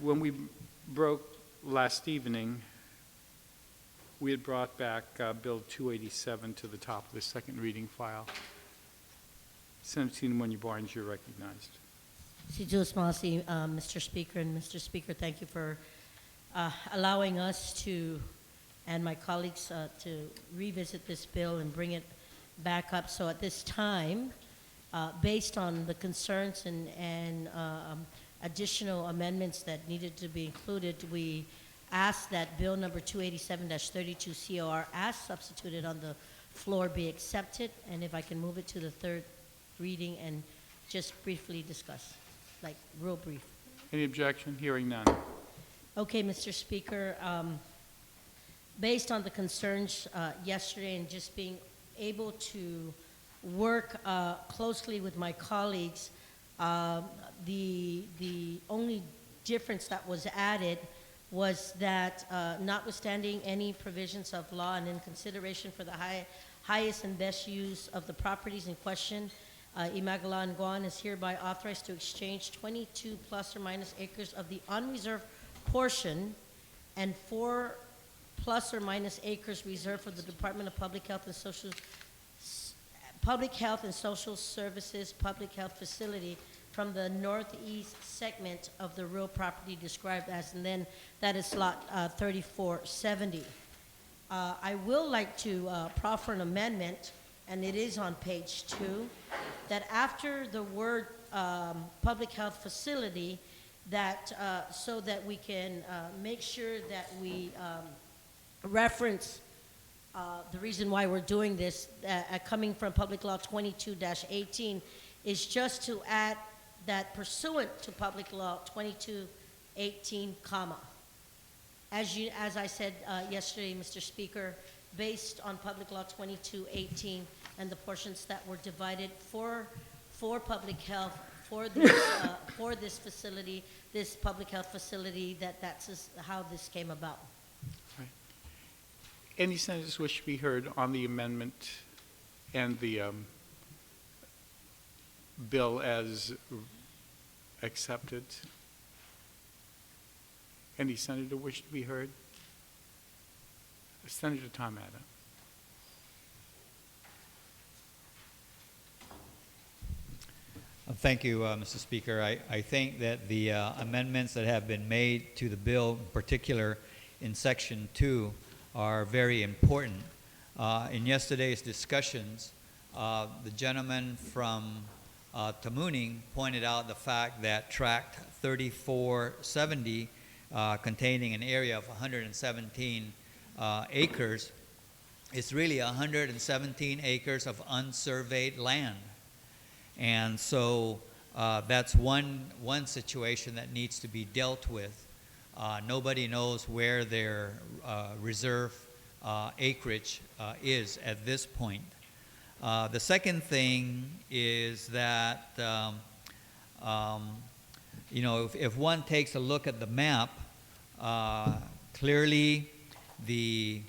When we broke last evening, we had brought back Bill 287 to the top of the second reading file. Senator Munye Barnes, you're recognized. Mr. Speaker, and Mr. Speaker, thank you for allowing us to, and my colleagues, to revisit this bill and bring it back up. So at this time, based on the concerns and additional amendments that needed to be included, we ask that Bill number 287-32 COR as substituted on the floor be accepted, and if I can move it to the third reading and just briefly discuss, like real brief. Any objection? Hearing none. Okay, Mr. Speaker, based on the concerns yesterday and just being able to work closely with my colleagues, the only difference that was added was that notwithstanding any provisions of law and in consideration for the highest and best use of the properties in question, Imagalan Guam is hereby authorized to exchange 22 plus or minus acres of the unreserved portion and 4 plus or minus acres reserved for the Department of Public Health and Social Services Public Health Facility from the northeast segment of the real property described as, and then that is lot 3470. I will like to proffer an amendment, and it is on page 2, that after the word public health facility, that so that we can make sure that we reference the reason why we're doing this, coming from Public Law 22-18, is just to add that pursuant to Public Law 22-18, comma. As I said yesterday, Mr. Speaker, based on Public Law 22-18 and the portions that were divided for public health, for this facility, this public health facility, that's how this came about. Right. Any senators wish to be heard on the amendment and the bill as accepted? Any senator wish to be heard? Senator Tamada. Thank you, Mr. Speaker. I think that the amendments that have been made to the bill, in particular in Section 2, are very important. In yesterday's discussions, the gentleman from Tamuning pointed out the fact that Tract 3470, containing an area of 117 acres, is really 117 acres of unsurveyed land. And so that's one situation that needs to be dealt with. Nobody knows where their reserve acreage is at this point. The second thing is that, if one takes a look at the map, clearly you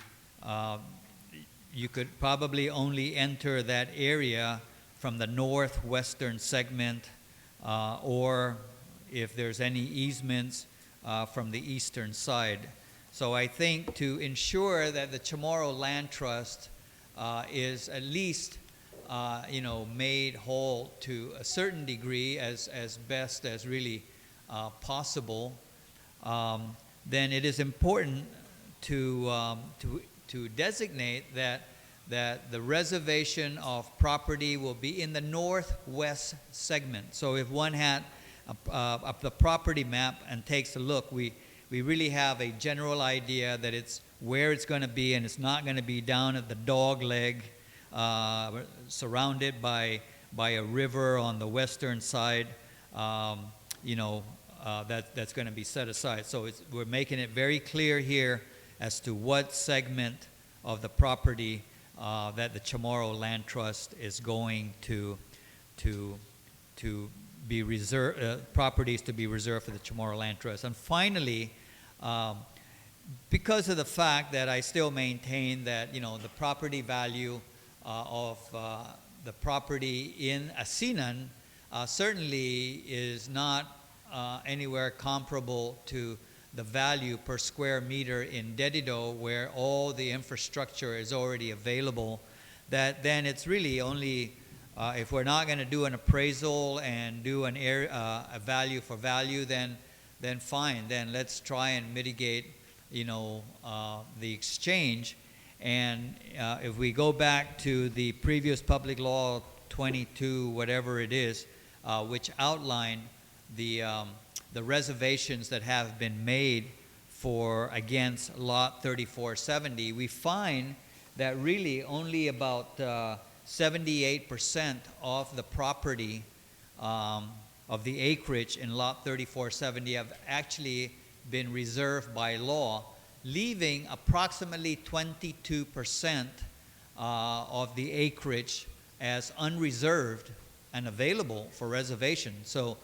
could probably only enter that area from the northwestern segment, or if there's any easements from the eastern side. So I think to ensure that the Chamorro Land Trust is at least made whole to a certain degree, as best as really possible, then it is important to designate that the reservation of property will be in the northwest segment. So if one had the property map and takes a look, we really have a general idea that it's where it's going to be, and it's not going to be down at the dog leg, surrounded by a river on the western side, that's going to be set aside. So we're making it very clear here as to what segment of the property that the Chamorro Land Trust is going to be reserved, properties to be reserved for the Chamorro Land Trust. And finally, because of the fact that I still maintain that the property value of the property in Asinan certainly is not anywhere comparable to the value per square meter in Dedido, where all the infrastructure is already available, that then it's really only, if we're not going to do an appraisal and do a value for value, then fine, then let's try and mitigate, the exchange. And if we go back to the previous Public Law 22, whatever it is, which outlined the reservations that have been made against Lot 3470, we find that really only about 78% of the property of the acreage in Lot 3470 have actually been reserved by law, leaving approximately 22% of the acreage as unreserved and available for reservation. So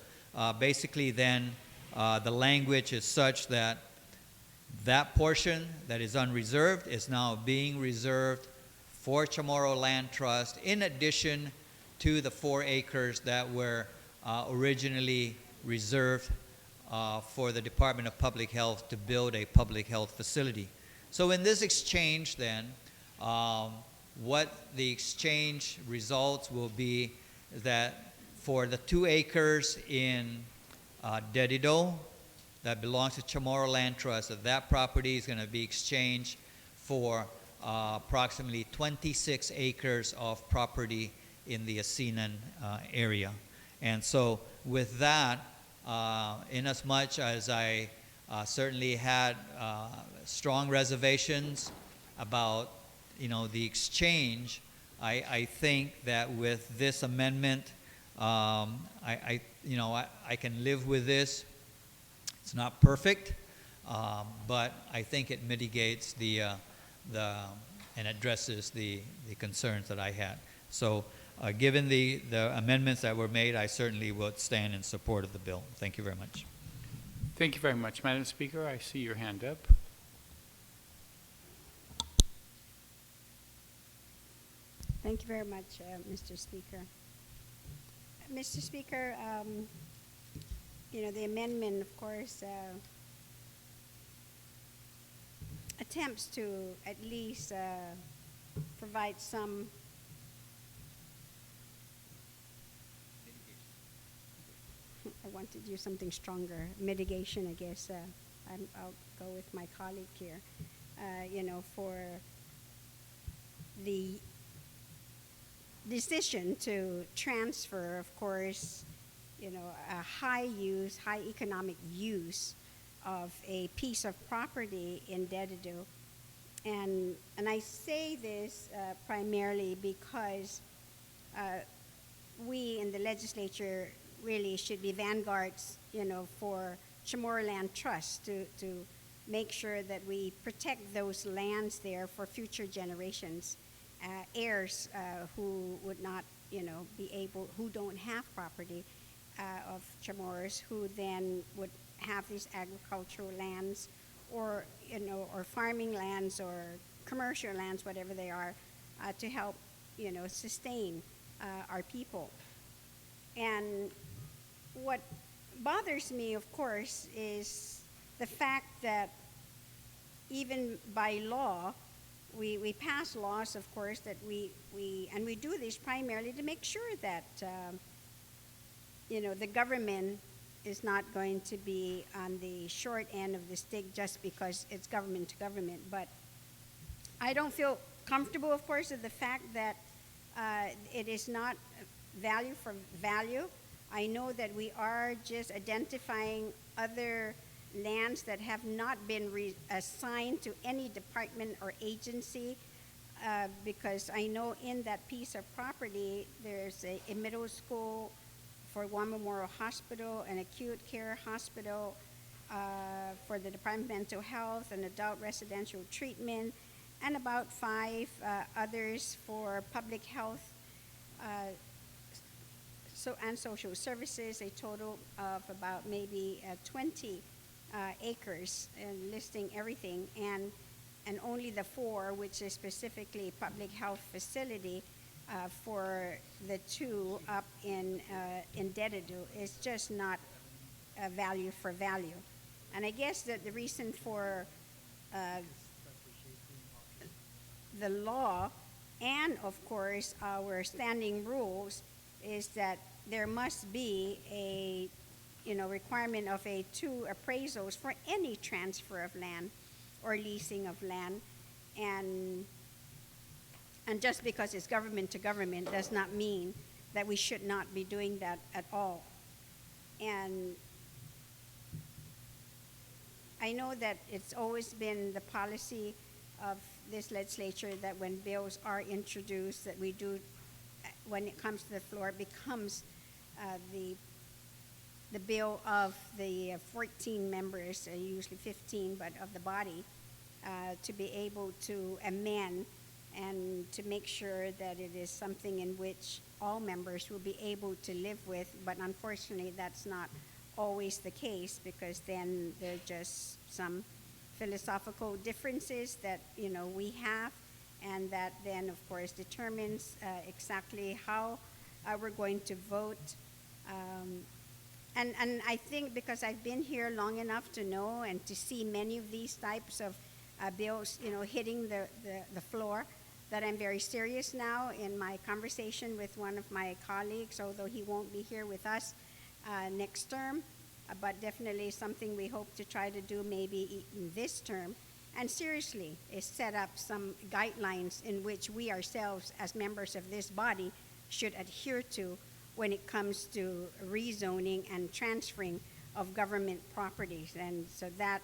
basically then the language is such that that portion that is unreserved is now being reserved for Chamorro Land Trust, in addition to the 4 acres that were originally reserved for the Department of Public Health to build a public health facility. So in this exchange then, what the exchange results will be that for the 2 acres in Dedido that belongs to Chamorro Land Trust, that property is going to be exchanged for approximately 26 acres of property in the Asinan area. And so with that, inasmuch as I certainly had strong reservations about the exchange, I think that with this amendment, I can live with this. It's not perfect, but I think it mitigates and addresses the concerns that I had. So given the amendments that were made, I certainly would stand in support of the bill. Thank you very much. Thank you very much. Madam Speaker, I see your hand up. Thank you very much, Mr. Speaker. Mr. Speaker, the amendment, of course, attempts to at least provide some I wanted to use something stronger, mitigation, I guess. I'll go with my colleague here, for the decision to transfer, of course, a high economic use of a piece of property in Dedido. And I say this primarily because we in the legislature really should be vanguards, for Chamorro Land Trust to make sure that we protect those lands there for future generations, heirs who would not, be able, who don't have property of Chamorros, who then would have these agricultural lands or, or farming lands or commercial lands, whatever they are, to help, sustain our people. And what bothers me, of course, is the fact that even by law, we pass laws, of course, that we do this primarily to make sure that, the government is not going to be on the short end of the stick just because it's government to government. But I don't feel comfortable, of course, with the fact that it is not value for value. I know that we are just identifying other lands that have not been assigned to any department or agency, because I know in that piece of property there's a middle school for Guam Memorial Hospital, an acute care hospital for the Department of Mental Health, and adult residential treatment, and about 5 others for public health and social services, a total of about maybe 20 acres, listing everything, and only the 4, which is specifically public health facility for the 2 up in Dedido, is just not value for value. And I guess that the reason for the law and, of course, our standing rules is that there must be a requirement of 2 appraisals for any transfer of land or leasing of land. And just because it's government to government does not mean that we should not be doing that at all. And I know that it's always been the policy of this legislature that when bills are introduced, that we do, when it comes to the floor, it becomes the bill of the 14 members, usually 15, but of the body, to be able to amend and to make sure that it is something in which all members will be able to live with. But unfortunately, that's not always the case, because then there are just some philosophical differences that we have, and that then of course determines exactly how we're going to vote. And I think, because I've been here long enough to know and to see many of these types of bills hitting the floor, that I'm very serious now in my conversation with one of my colleagues, although he won't be here with us next term, but definitely something we hope to try to do maybe in this term, and seriously is set up some guidelines in which we ourselves as members of this body should adhere to when it comes to rezoning and transferring of government properties. And so that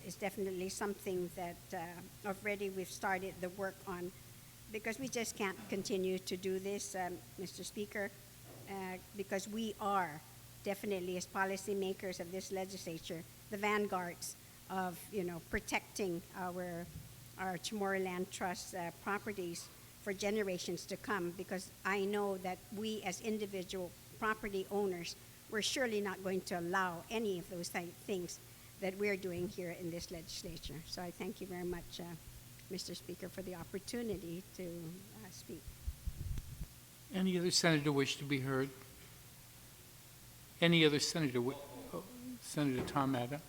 is definitely something that already we've started the work on, because we just can't continue to do this, Mr. Speaker, because we are definitely, as policymakers of this legislature, the vanguards of protecting our Chamorro Trust properties for generations to come, because I know that we as individual property owners, we're surely not going to allow any of those things that we're doing here in this legislature. So I thank you very much, Mr. Speaker, for the opportunity to speak. Any other senator wish to be heard? Any other senator? Senator Tom Adda.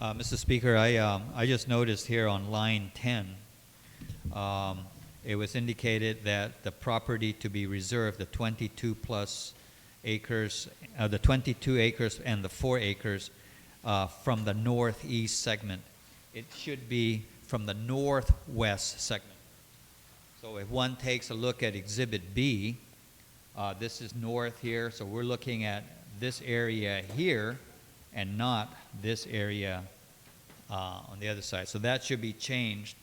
Mr. Speaker, I just noticed here on line 10, it was indicated that the property to be reserved, the 22 plus acres, the 22 acres and the 4 acres from the northeast segment. It should be from the northwest segment. So if one takes a look at Exhibit B, this is north here, so we're looking at this area here and not this area on the other side. So that should be changed,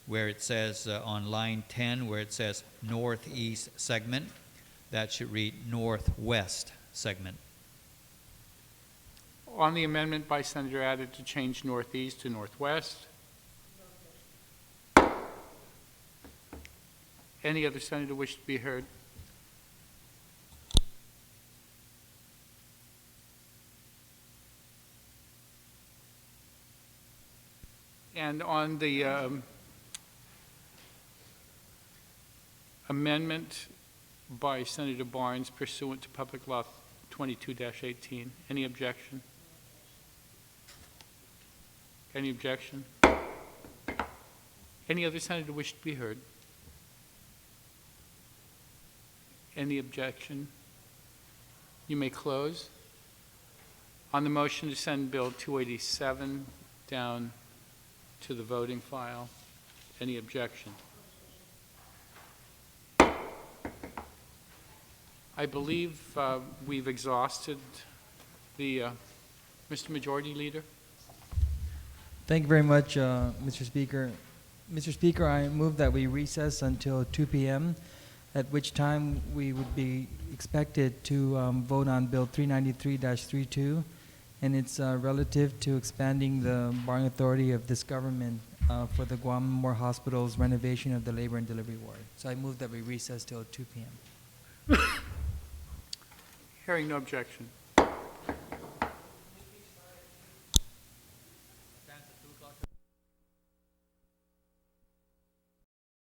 where it says on line 10, where it says northeast segment, that should read northwest segment. On the amendment by Senator Adda to change northeast to northwest. Any other senator wish to be heard? And on the amendment by Senator Barnes pursuant to Public Law 22-18, any objection? Any objection? Any other senator wish to be heard? Any objection? You may close. On the motion to send Bill 287 down to the voting file, any objection? I believe we've exhausted the, Mr. Majority Leader. Thank you very much, Mr. Speaker. Mr. Speaker, I move that we recess until 2 p.m., at which time we would be expected to vote on Bill 393-32, and it's relative to expanding the borrowing authority of this government for the Guam Memorial Hospital's renovation of the labor and delivery ward. So I move that we recess till 2 p.m. Hearing no objection.